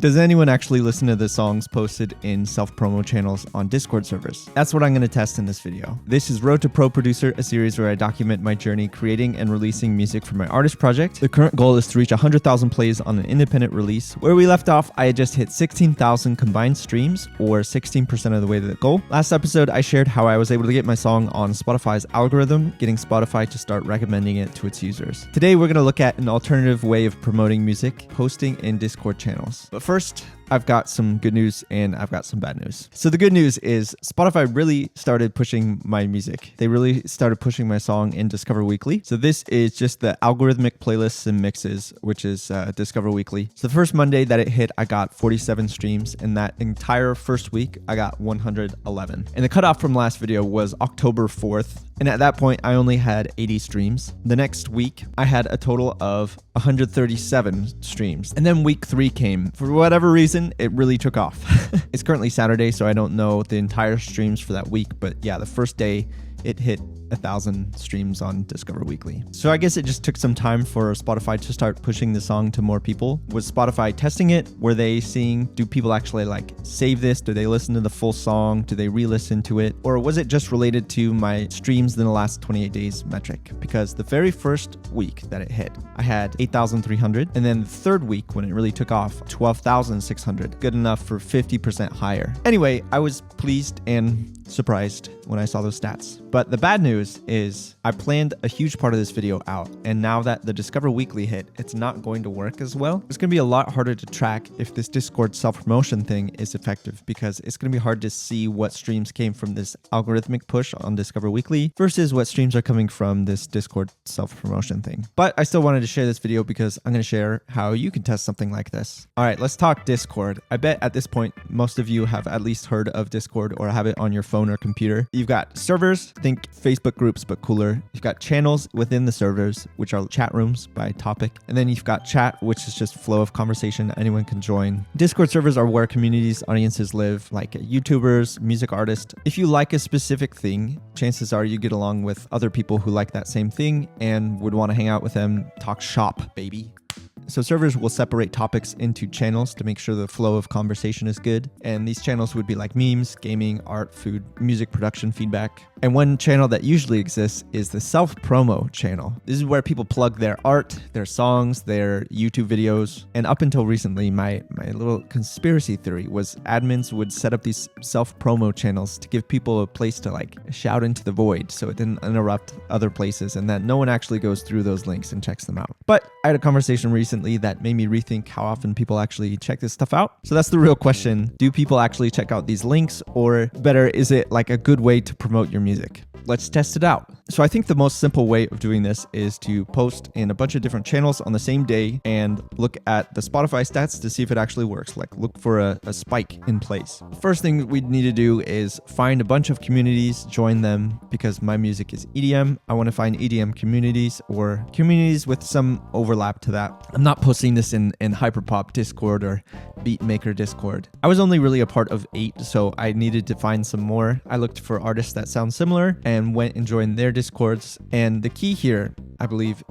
Does anyone actually listen to the songs posted in self-promo channels on Discord servers? That's what I'm going to test in this video. This is Road to Pro Producer, a series where I document my journey creating and releasing music for my artist project. The current goal is to reach 100,000 plays on an independent release. Where we left off, I had just hit 16,000 combined streams, or 16% of the way to the goal. Last episode, I shared how I was able to get my song on Spotify's algorithm, getting Spotify to start recommending it to its users. Today, we're going to look at an alternative way of promoting music, posting in Discord channels. But first, I've got some good news and I've got some bad news. So the good news is Spotify really started pushing my music. They really started pushing my song in Discover Weekly. So this is just the algorithmic playlists and mixes, which is Discover Weekly. So the first Monday that it hit, I got 47 streams, and that entire first week, I got 111. And the cutoff from last video was October 4th. And at that point, I only had 80 streams. The next week, I had a total of 137 streams. And then week 3 came. For whatever reason, it really took off. It's currently Saturday, so I don't know the entire streams for that week. But yeah, the first day, it hit 1,000 streams on Discover Weekly. So I guess it just took some time for Spotify to start pushing the song to more people. Was Spotify testing it? Were they seeing, do people actually like save this? Do they listen to the full song? Do they re-listen to it? Or was it just related to my streams in the last 28 days metric? Because the very first week that it hit, I had 8,300. And then the third week when it really took off, 12,600. Good enough for 50% higher. Anyway, I was pleased and surprised when I saw those stats. But the bad news is I planned a huge part of this video out, and now that the Discover Weekly hit, it's not going to work as well. It's going to be a lot harder to track if this Discord self-promotion thing is effective, because it's going to be hard to see what streams came from this algorithmic push on Discover Weekly versus what streams are coming from this Discord self-promotion thing. But I still wanted to share this video because I'm going to share how you can test something like this. All right, let's talk Discord. I bet at this point, most of you have at least heard of Discord or have it on your phone or computer. You've got servers, think Facebook groups, but cooler. You've got channels within the servers, which are chat rooms by topic. And then you've got chat, which is just flow of conversation anyone can join. Discord servers are where communities, audiences live, like YouTubers, music artists. If you like a specific thing, chances are you get along with other people who like that same thing and would want to hang out with them, talk shop, baby. So servers will separate topics into channels to make sure the flow of conversation is good. And these channels would be like memes, gaming, art, food, music production, feedback. And one channel that usually exists is the self-promo channel. This is where people plug their art, their songs, their YouTube videos. And up until recently, my little conspiracy theory was admins would set up these self-promo channels to give people a place to like shout into the void so it didn't interrupt other places and that no one actually goes through those links and checks them out. But I had a conversation recently that made me rethink how often people actually check this stuff out. So that's the real question. Do people actually check out these links, or better, is it like a good way to promote your music? Let's test it out. So I think the most simple way of doing this is to post in a bunch of different channels on the same day and look at the Spotify stats to see if it actually works. Like look for a spike in place. First thing we'd need to do is find a bunch of communities, join them, because my music is EDM. I want to find EDM communities or communities with some overlap to that. I'm not posting this in Hyperpop Discord or Beatmaker Discord. I was only really a part of 8, so I needed to find some more. I looked for artists that sound similar and went and joined their Discords. And the key here, I believe,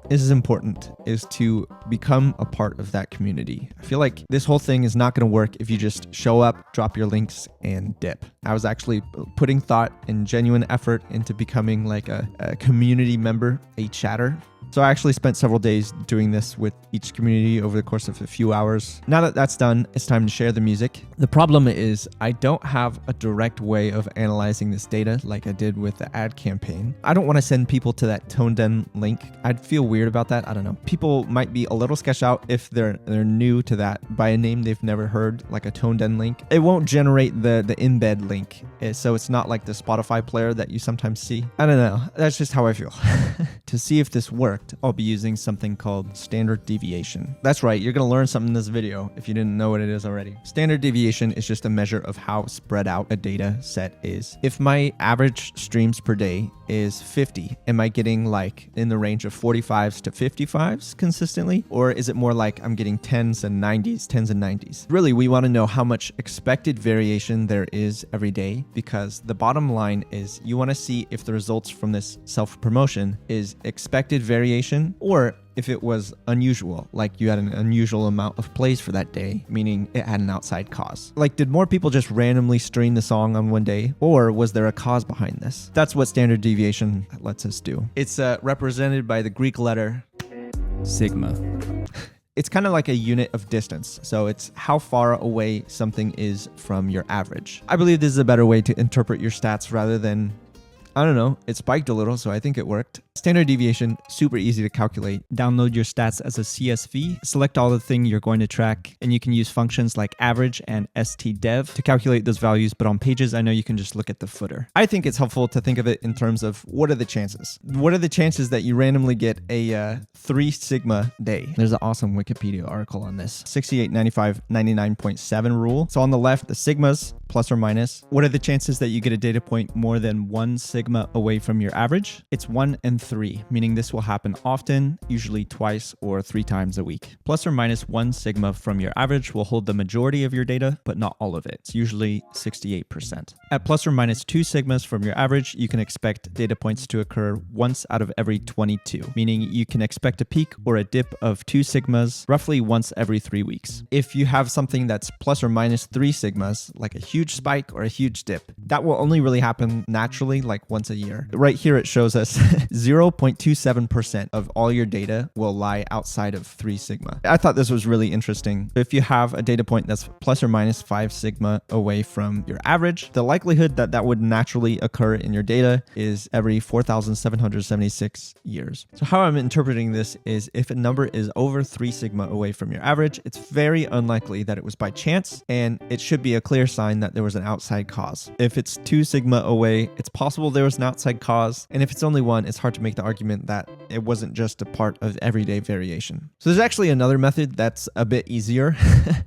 is important, is to become a part of that community. I feel like this whole thing is not going to work if you just show up, drop your links, and dip. I was actually putting thought and genuine effort into becoming like a community member, a chatter. So I actually spent several days doing this with each community over the course of a few hours. Now that that's done, it's time to share the music. The problem is I don't have a direct way of analyzing this data like I did with the ad campaign. I don't want to send people to that ToneDen link. I'd feel weird about that. I don't know. People might be a little sketched out if they're new to that by a name they've never heard, like a ToneDen link. It won't generate the embed link, so it's not like the Spotify player that you sometimes see. I don't know. That's just how I feel. To see if this works, I'll be using something called standard deviation. That's right, you're gonna learn something in this video if you didn't know what it is already. Standard deviation is just a measure of how spread out a data set is. If my average streams per day is 50, am I getting like in the range of 45s to 55s consistently? Or is it more like I'm getting 10s and 90s? Really, we wanna know how much expected variation there is every day, because the bottom line is you wanna see if the results from this self-promotion is expected variation or if it was unusual, like you had an unusual amount of plays for that day, meaning it had an outside cause. Like, did more people just randomly stream the song on one day, or was there a cause behind this? That's what standard deviation lets us do. It's represented by the Greek letter sigma. It's kind of like a unit of distance. So it's how far away something is from your average. I believe this is a better way to interpret your stats rather than, I don't know, it spiked a little, so I think it worked. Standard deviation, super easy to calculate. Download your stats as a CSV, select all the thing you're going to track, and you can use functions like average and stdev to calculate those values, but on Pages, I know you can just look at the footer. I think it's helpful to think of it in terms of what are the chances? What are the chances that you randomly get a 3 sigma day? There's an awesome Wikipedia article on this. 68, 95, 99.7 rule. So on the left, the sigmas, plus or minus. What are the chances that you get a data point more than 1 sigma away from your average? It's 1 and 3, meaning this will happen often, usually twice or 3 times a week. Plus or minus 1 sigma from your average will hold the majority of your data, but not all of it. It's usually 68%. At plus or minus 2 sigmas from your average, you can expect data points to occur once out of every 22, meaning you can expect a peak or a dip of 2 sigmas roughly once every 3 weeks. If you have something that's plus or minus 3 sigmas, like a huge spike or a huge dip, that will only really happen naturally, like once a year. Right here it shows us 0.27% of all your data will lie outside of 3 sigma. I thought this was really interesting. If you have a data point that's plus or minus 5 sigma away from your average, the likelihood that that would naturally occur in your data is every 4,776 years. So how I'm interpreting this is if a number is over 3 sigma away from your average, it's very unlikely that it was by chance, and it should be a clear sign that there was an outside cause. If it's 2 sigma away, it's possible there was an outside cause, and if it's only 1, it's hard to make the argument that it wasn't just a part of everyday variation. So there's actually another method that's a bit easier.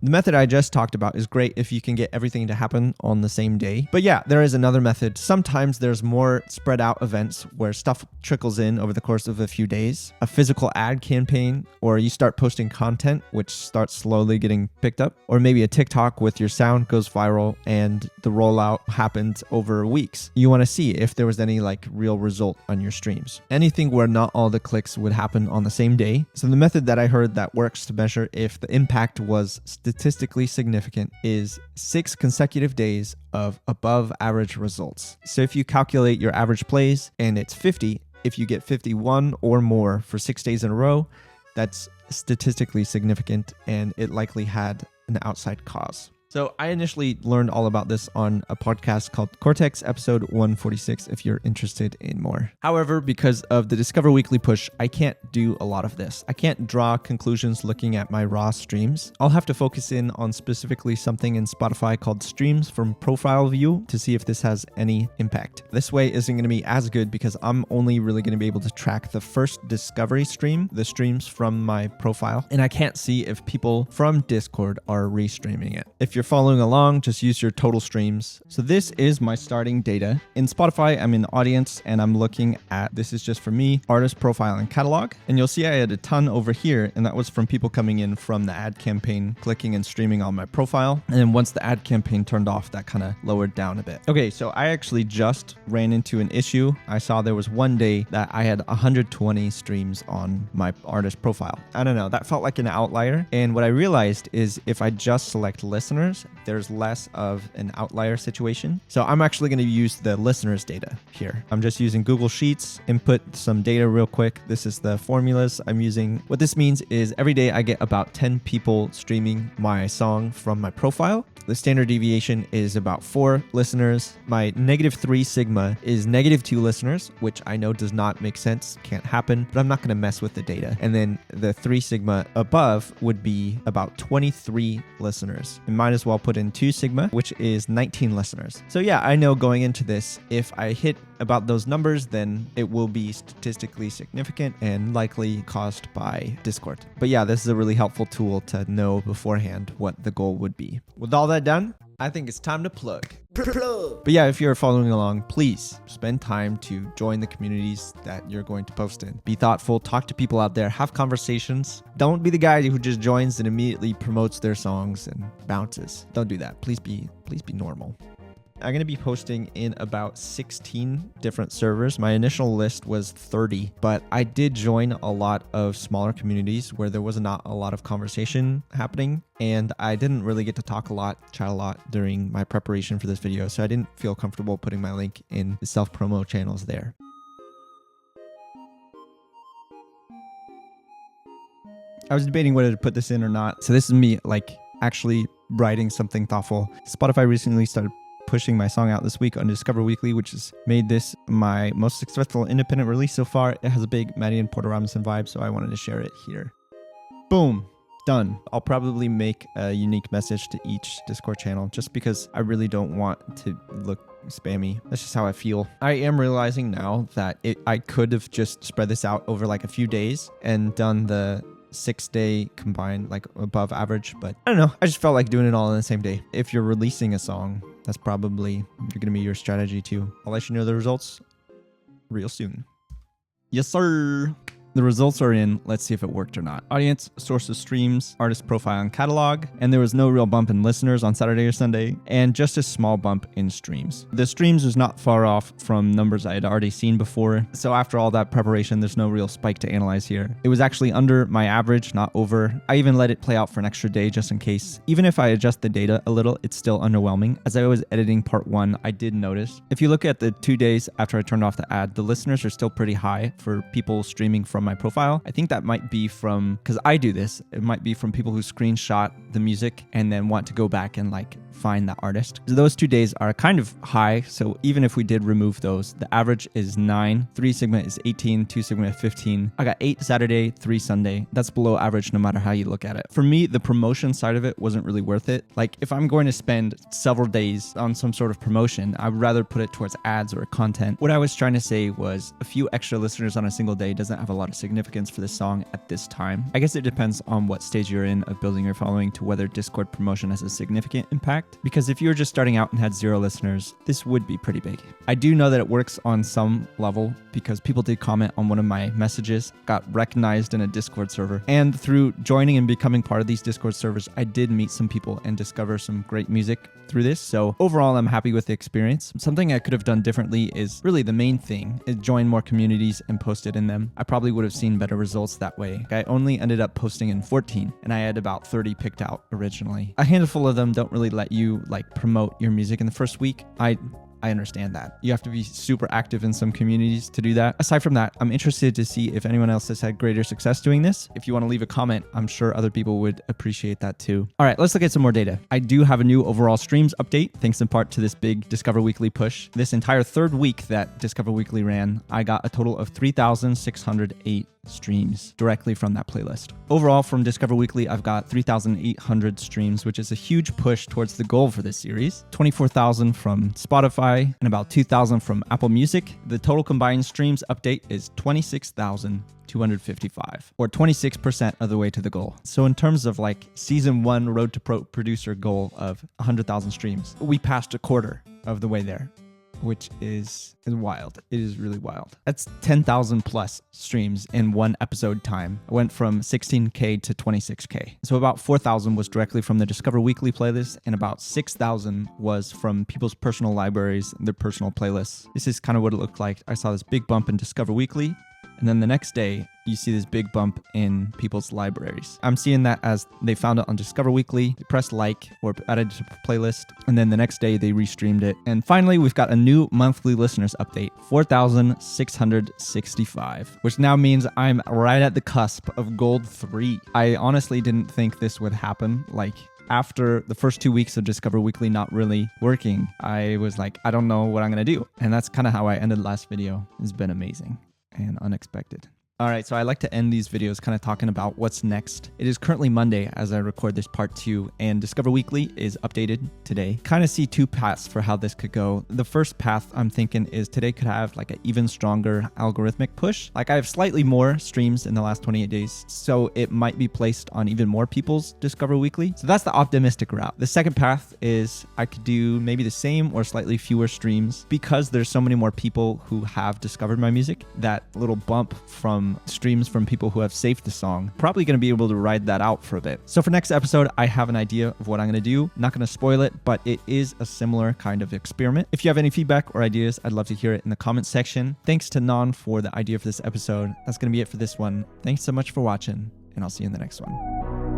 The method I just talked about is great if you can get everything to happen on the same day. But yeah, there is another method. Sometimes there's more spread out events where stuff trickles in over the course of a few days. A physical ad campaign, or you start posting content, which starts slowly getting picked up, or maybe a TikTok with your sound goes viral and the rollout happened over weeks. You want to see if there was any like real result on your streams. Anything where not all the clicks would happen on the same day. So the method that I heard that works to measure if the impact was statistically significant is 6 consecutive days of above average results. So if you calculate your average plays and it's 50, if you get 51 or more for 6 days in a row, that's statistically significant and it likely had an outside cause. So I initially learned all about this on a podcast called Cortex, episode 146, if you're interested in more. However, because of the Discover Weekly push, I can't do a lot of this. I can't draw conclusions looking at my raw streams. I'll have to focus in on specifically something in Spotify called Streams from Profile View to see if this has any impact. This way isn't going to be as good because I'm only really going to be able to track the first discovery stream, the streams from my profile, and I can't see if people from Discord are restreaming it. If you're following along, just use your total streams. So this is my starting data. In Spotify, I'm in audience and I'm looking at, this is just for me, artist profile and catalog. And you'll see I had a ton over here, and that was from people coming in from the ad campaign, clicking and streaming on my profile. And then once the ad campaign turned off, that kind of lowered down a bit. Okay, so I actually just ran into an issue. I saw there was one day that I had 120 streams on my artist profile. I don't know, that felt like an outlier. And what I realized is if I just select listeners, there's less of an outlier situation. So I'm actually going to use the listeners data here. I'm just using Google Sheets, input some data real quick. This is the formulas I'm using. What this means is every day I get about 10 people streaming my song from my profile. The standard deviation is about 4 listeners. My -3 sigma is -2 listeners, which I know does not make sense, can't happen, but I'm not going to mess with the data. And then the 3 sigma above would be about 23 listeners. And might as well put in 2 sigma, which is 19 listeners. So yeah, I know going into this, if I hit about those numbers, then it will be statistically significant and likely caused by Discord. But yeah, this is a really helpful tool to know beforehand what the goal would be. With all that done, I think it's time to plug. But yeah, if you're following along, please spend time to join the communities that you're going to post in. Be thoughtful, talk to people out there, have conversations. Don't be the guy who just joins and immediately promotes their songs and bounces. Don't do that. Please be normal. I'm going to be posting in about 16 different servers. My initial list was 30, but I did join a lot of smaller communities where there was not a lot of conversation happening, and I didn't really get to talk a lot, chat a lot during my preparation for this video, so I didn't feel comfortable putting my link in the self-promo channels there. I was debating whether to put this in or not. So this is me like actually writing something thoughtful. Spotify recently started pushing my song out this week on Discover Weekly, which has made this my most successful independent release so far. It has a big Maddie and Porter Robinson vibe, so I wanted to share it here. Boom. Done. I'll probably make a unique message to each Discord channel just because I really don't want to look spammy. That's just how I feel. I am realizing now that I could have just spread this out over like a few days and done the 6-day combined, like above average, but I don't know. I just felt like doing it all in the same day. If you're releasing a song, that's probably going to be your strategy too. I'll let you know the results real soon. Yes, sir. The results are in. Let's see if it worked or not. Audience, source of streams, artist profile and catalog, and there was no real bump in listeners on Saturday or Sunday, and just a small bump in streams. The streams was not far off from numbers I had already seen before, so after all that preparation, there's no real spike to analyze here. It was actually under my average, not over. I even let it play out for an extra day just in case. Even if I adjust the data a little, it's still underwhelming. As I was editing part 1, I did notice. If you look at the 2 days after I turned off the ad, the listeners are still pretty high for people streaming from my profile. I think that might be from, because I do this, it might be from people who screenshot the music and then want to go back and like find that artist. So those 2 days are kind of high. So even if we did remove those, the average is 9, 3 Sigma is 18, 2 Sigma is 15. I got 8 Saturday, 3 Sunday. That's below average no matter how you look at it. For me, the promotion side of it wasn't really worth it. Like if I'm going to spend several days on some sort of promotion, I'd rather put it towards ads or content. What I was trying to say was a few extra listeners on a single day doesn't have a lot of significance for this song at this time. I guess it depends on what stage you're in of building your following to whether Discord promotion has a significant impact. Because if you were just starting out and had 0 listeners, this would be pretty big. I do know that it works on some level because people did comment on one of my messages, got recognized in a Discord server. And through joining and becoming part of these Discord servers, I did meet some people and discover some great music through this. So overall, I'm happy with the experience. Something I could have done differently is really the main thing is join more communities and posted in them. I probably would have seen better results that way. I only ended up posting in 14 and I had about 30 picked out originally. A handful of them don't really let you like promote your music in the first week. I understand that. You have to be super active in some communities to do that. Aside from that, I'm interested to see if anyone else has had greater success doing this. If you want to leave a comment, I'm sure other people would appreciate that too. All right, let's look at some more data. I do have a new overall streams update, thanks in part to this big Discover Weekly push. This entire 3rd week that Discover Weekly ran, I got a total of 3,608 streams directly from that playlist. Overall, from Discover Weekly, I've got 3,800 streams, which is a huge push towards the goal for this series. 24,000 from Spotify and about 2,000 from Apple Music. The total combined streams update is 26,255, or 26% of the way to the goal. So in terms of like season 1 Road to Pro producer goal of 100,000 streams, we passed a quarter of the way there, which is wild. It is really wild. That's 10,000 plus streams in one episode time. I went from 16K to 26K. So about 4,000 was directly from the Discover Weekly playlist, and about 6,000 was from people's personal libraries, their personal playlists. This is kind of what it looked like. I saw this big bump in Discover Weekly, and then the next day, you see this big bump in people's libraries. I'm seeing that as they found it on Discover Weekly, they pressed like or added to the playlist, and then the next day they restreamed it. And finally, we've got a new monthly listeners update, 4,665, which now means I'm right at the cusp of gold 3. I honestly didn't think this would happen. Like, after the first 2 weeks of Discover Weekly not really working, I was like, I don't know what I'm going to do. And that's kind of how I ended last video. It's been amazing and unexpected. All right, so I like to end these videos kind of talking about what's next. It is currently Monday as I record this part 2, and Discover Weekly is updated today. Kind of see 2 paths for how this could go. The first path I'm thinking is today could have like an even stronger algorithmic push. Like I have slightly more streams in the last 28 days, so it might be placed on even more people's Discover Weekly. So that's the optimistic route. The second path is I could do maybe the same or slightly fewer streams because there's so many more people who have discovered my music. That little bump from some streams from people who have saved the song. Probably going to be able to ride that out for a bit. So for next episode, I have an idea of what I'm going to do. Not going to spoil it, but it is a similar kind of experiment. If you have any feedback or ideas, I'd love to hear it in the comments section. Thanks to Non for the idea for this episode. That's going to be it for this one. Thanks so much for watching, and I'll see you in the next one.